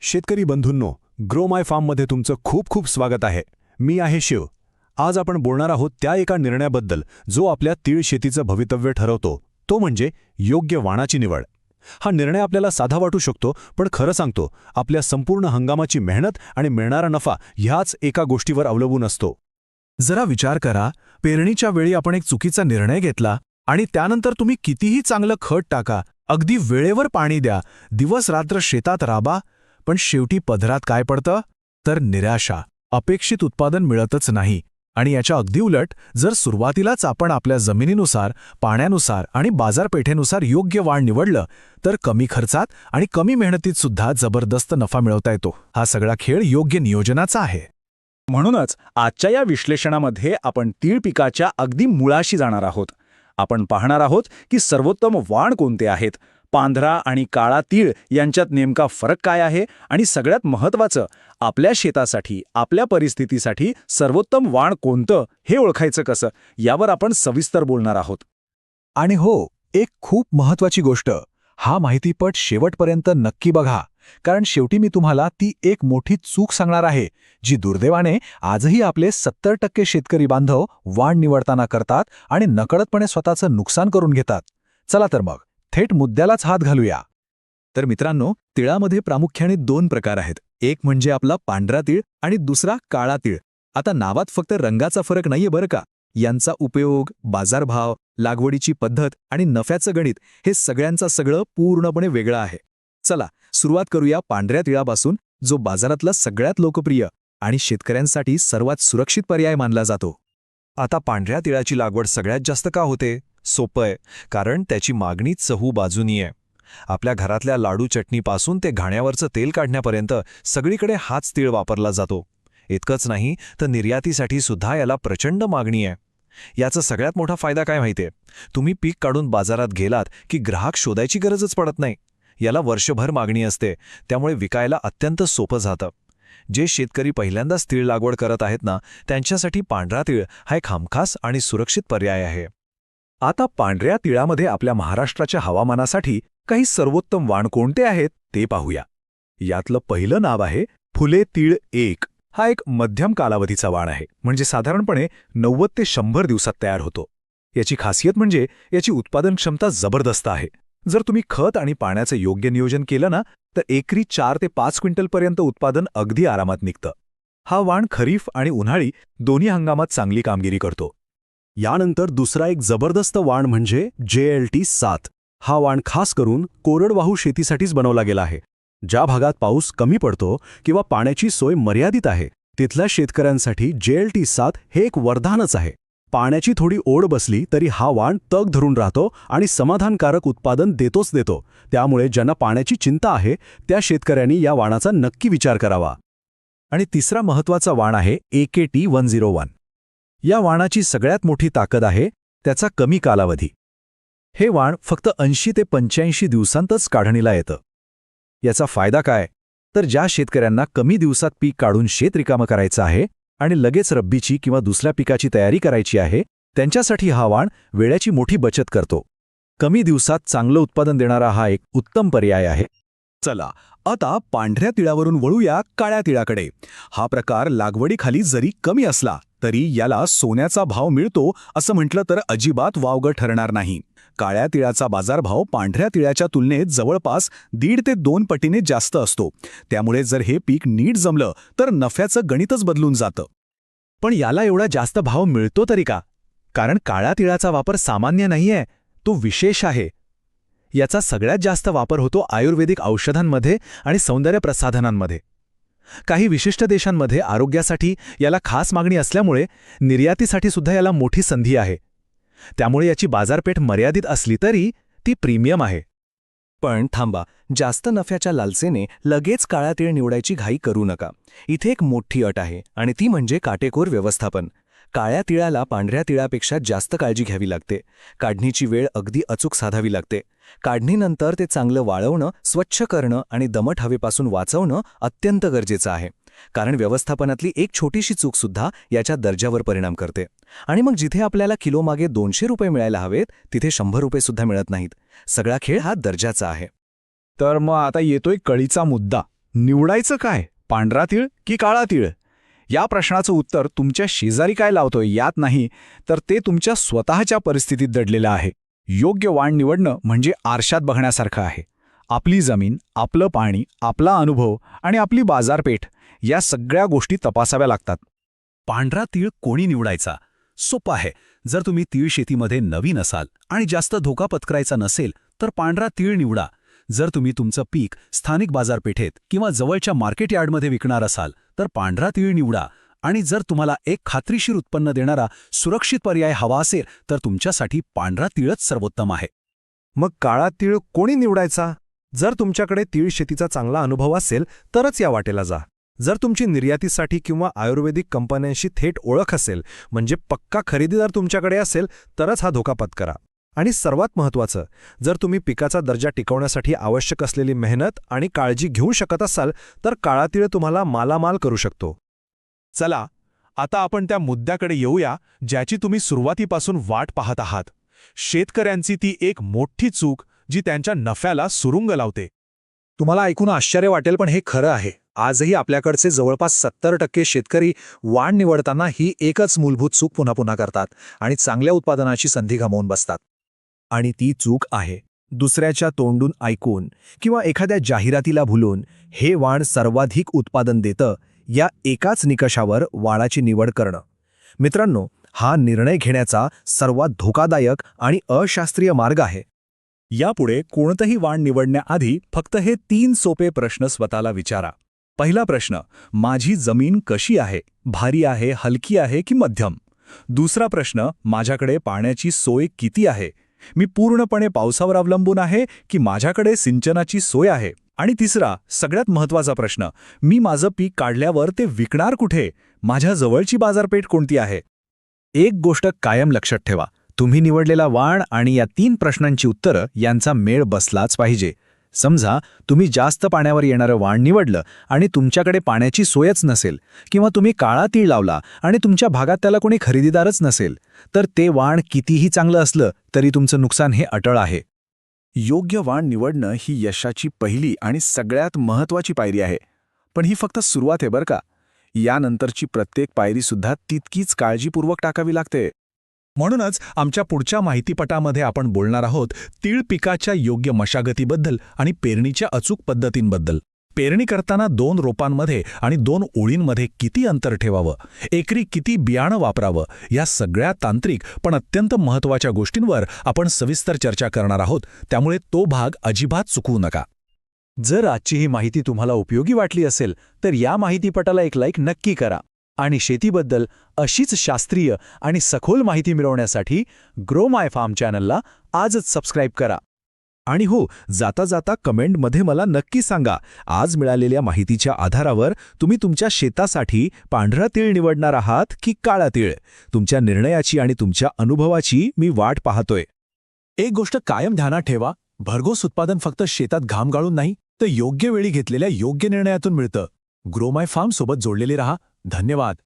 शेतकरी बंधूंनो, ग्रो माय फार्ममध्ये तुमचं खूप खूप स्वागत आहे. मी आहे शिव. आज आपण बोलणार आहोत त्या एका निर्णयाबद्दल जो आपल्या तीळ शेतीचं भवितव्य ठरवतो, तो म्हणजे योग्य वाणाची निवड. हा निर्णय आपल्याला साधा वाटू शकतो, पण खरं सांगतो आपल्या संपूर्ण हंगामाची मेहनत आणि मिळणारा नफा ह्याच एका गोष्टीवर अवलंबून असतो. जरा विचार करा, पेरणीच्या वेळी आपण एक चुकीचा निर्णय घेतला आणि त्यानंतर तुम्ही कितीही चांगलं खत टाका, अगदी वेळेवर पाणी द्या, दिवस रात्र शेतात राबा, पण शेवटी पदरात काय पडतं? तर निराशा. अपेक्षित उत्पादन मिळतच नाही. आणि याच्या अगदी उलट, जर सुरुवातीलाच आपण आपल्या जमिनीनुसार, पाण्यानुसार आणि बाजारपेठेनुसार योग्य वाण निवडलं, तर कमी खर्चात आणि कमी मेहनतीत सुद्धा जबरदस्त नफा मिळवता येतो. हा सगळा खेळ योग्य नियोजनाचा आहे. म्हणूनच आजच्या या विश्लेषणामध्ये आपण तीळ पिकाच्या अगदी मुळाशी जाणार आहोत. आपण पाहणार आहोत की सर्वोत्तम वाण कोणते आहेत, पांढरा आणि काळा तीळ यांच्यात नेमका फरक काय आहे, आणि सगळ्यात महत्त्वाचं, आपल्या शेतासाठी, आपल्या परिस्थितीसाठी सर्वोत्तम वाण कोणतं हे ओळखायचं कसं, यावर आपण सविस्तर बोलणार आहोत. आणि हो, एक खूप महत्त्वाची गोष्ट, हा माहितीपट शेवटपर्यंत नक्की बघा, कारण शेवटी मी तुम्हाला ती एक मोठी चूक सांगणार आहे, जी दुर्दैवाने आजही आपले 70% शेतकरी बांधव वाण निवडताना करतात आणि नकळतपणे स्वतःचं नुकसान करून घेतात. चला तर मग थेट मुद्द्यालाच हात घालूया. तर मित्रांनो, तिळामध्ये प्रामुख्याने दोन प्रकार आहेत. एक म्हणजे आपला पांढरा तीळ आणि दुसरा काळा तीळ. आता नावात फक्त रंगाचा फरक नाहीये बरं का. यांचा उपयोग, बाजारभाव, लागवडीची पद्धत आणि नफ्याचं गणित हे सगळ्यांचं सगळं पूर्णपणे वेगळं आहे. चला सुरुवात करूया पांढऱ्या तिळापासून, जो बाजारातला सगळ्यात लोकप्रिय आणि शेतकऱ्यांसाठी सर्वात सुरक्षित पर्याय मानला जातो. आता पांढऱ्या तिळाची लागवड सगळ्यात जास्त का होते? सोपं आहे, कारण त्याची मागणी चहूबाजूनी आहे. आपल्या घरातल्या लाडू चटणीपासून ते घाण्यावरचं तेल काढण्यापर्यंत सगळीकडे हाच तीळ वापरला जातो. इतकंच नाही तर निर्यातीसाठी सुद्धा याला प्रचंड मागणी आहे. याचा सगळ्यात मोठा फायदा काय माहितीये? तुम्ही पीक काढून बाजारात गेलात की ग्राहक शोधायची गरजच पडत नाही. याला वर्षभर मागणी असते, त्यामुळे विकायला अत्यंत सोपं जातं. जे शेतकरी पहिल्यांदाच तीळ लागवड करत आहेत ना, त्यांच्यासाठी पांढरा तीळ हा एक हमखास आणि सुरक्षित पर्याय आहे. आता पांढऱ्या तिळामध्ये आपल्या महाराष्ट्राच्या हवामानासाठी काही सर्वोत्तम वाण कोणते आहेत ते पाहूया. यातलं पहिलं नाव आहे फुले तीळ 1. हा एक मध्यम कालावधीचा वाण आहे, म्हणजे साधारणपणे 90 ते 100 दिवसात तयार होतो. याची खासियत म्हणजे याची उत्पादन क्षमता जबरदस्त आहे. जर तुम्ही खत आणि पाण्याचं योग्य नियोजन केलं ना, तर एकरी 4 ते 5 क्विंटलपर्यंत उत्पादन अगदी आरामात निघतं. हा वाण खरीफ आणि उन्हाळी दोन्ही हंगामात चांगली कामगिरी करतो. यानंतर दुसरा एक जबरदस्त वाण म्हणजे JLT 7. हा वाण खास करून कोरडवाहू शेतीसाठीच बनवला गेला आहे. ज्या भागात पाऊस कमी पडतो किंवा पाण्याची सोय मर्यादित आहे, तिथल्या शेतकऱ्यांसाठी JLT 7 हे एक वरदानच आहे. पाण्याची थोडी ओढ बसली तरी हा वाण तग धरून राहतो आणि समाधानकारक उत्पादन देतोच देतो. त्यामुळे ज्यांना पाण्याची चिंता आहे, त्या शेतकऱ्यांनी या वाणाचा नक्की विचार करावा. आणि तिसरा महत्त्वाचा वाण आहे AKT 101. या वाणाची सगळ्यात मोठी ताकद आहे त्याचा कमी कालावधी. हे वाण फक्त 80 ते 85 दिवसांतच काढणीला येतं. याचा फायदा काय? तर ज्या शेतकऱ्यांना कमी दिवसात पीक काढून शेत रिकामं करायचं आहे आणि लगेच रब्बीची किंवा दुसऱ्या पिकाची तयारी करायची आहे, त्यांच्यासाठी हा वाण वेळेची मोठी बचत करतो. कमी दिवसात चांगलं उत्पादन देणारा हा एक उत्तम पर्याय आहे. चला आता पांढऱ्या तिळावरून वळूया काळ्या तिळाकडे. हा प्रकार लागवडीखाली जरी कमी असला तरी याला सोन्याचा भाव मिळतो असं म्हटलं तर अजिबात वावगं ठरणार नाही. काळ्या तिळाचा बाजारभाव पांढऱ्या तिळाच्या तुलनेत जवळपास 1.5 ते 2 पटीने जास्त असतो. त्यामुळे जर हे पीक नीट जमलं तर नफ्याचं गणितच बदलून जातं. पण याला एवढा जास्त भाव मिळतो तरी का? कारण काळ्या तिळाचा वापर सामान्य नाहीये, तो विशेष आहे. याचा सगळ्यात जास्त वापर होतो आयुर्वेदिक औषधांमध्ये आणि सौंदर्य प्रसाधनांमध्ये. काही विशिष्ट देशांमध्ये आरोग्यासाठी याला खास मागणी असल्यामुळे निर्यातीसाठी सुद्धा याला मोठी संधी आहे. त्यामुळे याची बाजारपेठ मर्यादित असली तरी ती प्रीमियम आहे. पण थांबा, जास्त नफ्याच्या लालसेने लगेच काळा तीळ निवडायची घाई करू नका. इथे एक मोठी अट आहे, आणि ती म्हणजे काटेकोर व्यवस्थापन. काळ्या तिळाला पांढऱ्या तिळापेक्षा जास्त काळजी घ्यावी लागते. काढणीची वेळ अगदी अचूक साधावी लागते. काढणीनंतर ते चांगलं वाळवणं, स्वच्छ करणं आणि दमट हवेपासून वाचवणं अत्यंत गरजेचं आहे. कारण व्यवस्थापनातली एक छोटीशी चूकसुद्धा याच्या दर्जावर परिणाम करते. आणि मग जिथे आपल्याला किलोमागे 200 रुपये मिळायला हवेत, तिथे 100 रुपये सुद्धा मिळत नाहीत. सगळा खेळ हा दर्जाचा आहे. तर मग आता येतोय कळीचा मुद्दा, निवडायचं काय, पांढरा तीळ की काळा तीळ? या प्रश्नाचं उत्तर तुमच्या शेजारी काय लावतोय यात नाही, तर ते तुमच्या स्वतःच्या परिस्थितीत दडलेलं आहे. योग्य वाण निवडणं म्हणजे आरशात बघण्यासारखं आहे. आपली जमीन, आपलं पाणी, आपला अनुभव आणि आपली बाजारपेठ या सगळ्या गोष्टी तपासाव्या लागतात. पांढरा तीळ कोणी निवडायचा? सोपं आहे. जर तुम्ही तीळ शेतीमध्ये नवीन असाल आणि जास्त धोका पत्करायचा नसेल तर पांढरा तीळ निवडा. जर तुम्ही तुमचं पीक स्थानिक बाजारपेठेत किंवा जवळच्या मार्केट यार्डमध्ये विकणार असाल तर पांढरा तीळ निवडा. आणि जर तुम्हाला एक खात्रीशीर उत्पन्न देणारा सुरक्षित पर्याय हवा असेल तर तुमच्यासाठी पांढरा तीळच सर्वोत्तम आहे. मग काळा तीळ कोणी निवडायचा? जर तुमच्याकडे तीळ शेतीचा चांगला अनुभव असेल तरच या वाटेला जा. जर तुमची निर्यातीसाठी किंवा आयुर्वेदिक कंपन्यांशी थेट ओळख असेल, म्हणजे पक्का खरेदीदार तुमच्याकडे असेल, तरच हा धोका पत्करा. आणि सर्वात महत्त्वाचं, जर तुम्ही पिकाचा दर्जा टिकवण्यासाठी आवश्यक असलेली मेहनत आणि काळजी घेऊ शकत असाल तर काळा तीळ तुम्हाला मालामाल करू शकतो. चला, आता आपण त्या मुद्द्याकडे येऊया ज्याची तुम्ही सुरुवातीपासून वाट पाहत आहात. शेतकऱ्यांची ती एक मोठी चूक जी त्यांच्या नफ्याला सुरुंग लावते. तुम्हाला ऐकून आश्चर्य वाटेल, पण हे खरं आहे. आजही आपल्याकडचे जवळपास 70% शेतकरी वाण निवडताना ही एकच मूलभूत चूक पुन्हा पुन्हा करतात आणि चांगल्या उत्पादनाची संधी गमावून बसतात. आणि ती चूक आहे दुसऱ्याच्या तोंडून ऐकून किंवा एखाद्या जाहिरातीला भुलून हे वाण सर्वाधिक उत्पादन देतं या एकाच निकषावर वाणाची निवड करणं. मित्रांनो, हा निर्णय घेण्याचा सर्वात धोकादायक आणि अशास्त्रीय मार्ग आहे. यापुढे कोणतंही वाण निवडण्याआधी फक्त हे 3 सोपे प्रश्न स्वतःला विचारा. पहिला प्रश्न, माझी जमीन कशी आहे? भारी आहे, हलकी आहे की मध्यम? दुसरा प्रश्न, माझ्याकडे पाण्याची सोय किती आहे? मी पूर्णपणे पावसावर अवलंबून आहे की माझ्याकडे सिंचनाची सोय आहे? आणि तिसरा, सगळ्यात महत्त्वाचा प्रश्न, मी माझं पीक काढल्यावर ते विकणार कुठे? माझ्या जवळची बाजारपेठ कोणती आहे? एक गोष्ट कायम लक्षात ठेवा, तुम्ही निवडलेला वाण आणि या 3 प्रश्नांची उत्तरं यांचा मेळ बसलाच पाहिजे. समजा तुम्ही जास्त पाण्यावर येणारं वाण निवडलं आणि तुमच्याकडे पाण्याची सोयच नसेल, किंवा तुम्ही काळा तीळ लावला आणि तुमच्या भागात त्याला कोणी खरेदीदारच नसेल, तर ते वाण कितीही चांगलं असलं तरी तुमचं नुकसान हे अटळ आहे. योग्य वाण निवडणं ही यशाची पहिली आणि सगळ्यात महत्त्वाची पायरी आहे. पण ही फक्त सुरुवात आहे बरं का. यानंतरची प्रत्येक पायरीसुद्धा तितकीच काळजीपूर्वक टाकावी लागते. म्हणूनच आमच्या पुढच्या माहितीपटामध्ये आपण बोलणार आहोत तीळ पिकाच्या योग्य मशागतीबद्दल आणि पेरणीच्या अचूक पद्धतींबद्दल. पेरणी करताना 2 रोपांमध्ये आणि 2 ओळींमध्ये किती अंतर ठेवावं, एकरी किती बियाणं वापरावं, या सगळ्या तांत्रिक पण अत्यंत महत्त्वाच्या गोष्टींवर आपण सविस्तर चर्चा करणार आहोत. त्यामुळे तो भाग अजिबात चुकवू नका. जर आजची ही माहिती तुम्हाला उपयोगी वाटली असेल तर या माहितीपटाला एक लाईक नक्की करा. आणि शेतीबद्दल अशीच शास्त्रीय आणि सखोल माहिती मिळवण्यासाठी ग्रो माय फार्म चॅनलला आजच सबस्क्राईब करा. आणि हो, जाता जाता कमेंटमध्ये मला नक्की सांगा, आज मिळालेल्या माहितीच्या आधारावर तुम्ही तुमच्या शेतासाठी पांढरा तीळ निवडणार आहात की काळा तीळ? तुमच्या निर्णयाची आणि तुमच्या अनुभवाची मी वाट पाहतोय. एक गोष्ट कायम ध्यानात ठेवा, भरघोस उत्पादन फक्त शेतात घाम गाळून नाही, तर योग्य वेळी घेतलेल्या योग्य निर्णयातून मिळतं. ग्रो माय फार्म सोबत जोडलेले रहा. धन्यवाद.